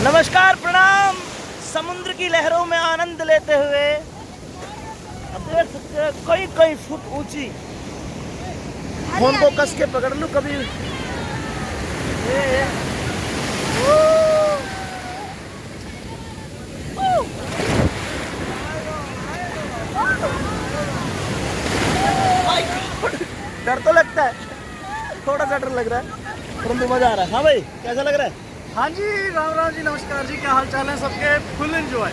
नमस्कार, प्रणाम। समुद्र की लहरों में आनंद लेते हुए अब देख सकते हैं कई कई फुट ऊंची। फोन को कस के पकड़ लूं कभी। ये डर तो लगता है, थोड़ा सा डर लग रहा है, परंतु मजा आ रहा है। हाँ भाई, कैसा लग रहा है? हाँ जी, राम राम जी, नमस्कार जी, क्या हाल चाल है सबके? Full enjoy.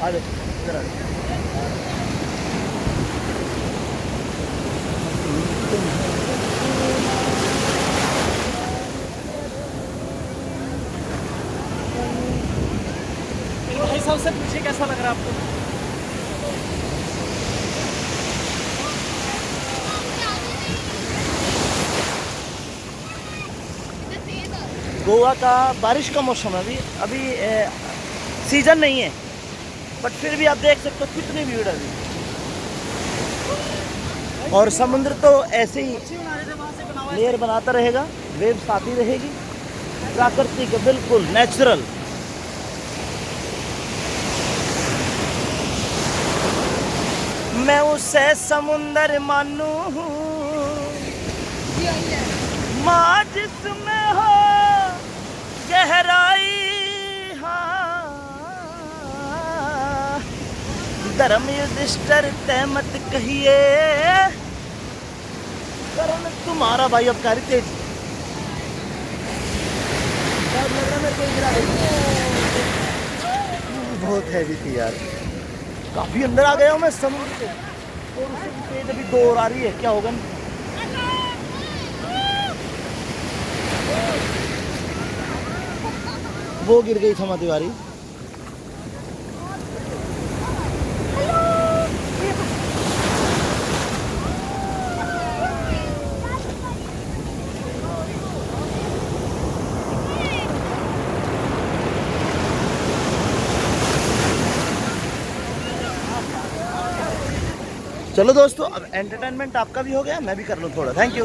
आ जाओ, इधर आ जाओ। भाई साहब से पूछिए कैसा लग रहा है आपको? गोवा का बारिश का मौसम है। अभी अभी सीजन नहीं है, बट फिर भी आप देख सकते हो कितनी भीड़ है अभी। और समुद्र तो ऐसे ही लेयर बनाता रहेगा, वेव्स आती रहेगी, प्राकृतिक बिल्कुल नेचुरल। मैं उसे समुंदर मानू माँ जिसमें हो गहराई। हाँ, धर्म युधिष्ठिर तय मत कहिए, करण तुम्हारा भाई अबकारी तेज। लग रहा है मेरे को गिरा देगा। बहुत हैवी थी यार, काफी अंदर आ गया हूँ मैं समुद्र के। और उससे भी तेज अभी दौड़ आ रही है, क्या होगा? वो गिर गई क्षमा तिवारी। चलो दोस्तों, अब एंटरटेनमेंट आपका भी हो गया, मैं भी कर लूँ थोड़ा। Thank you.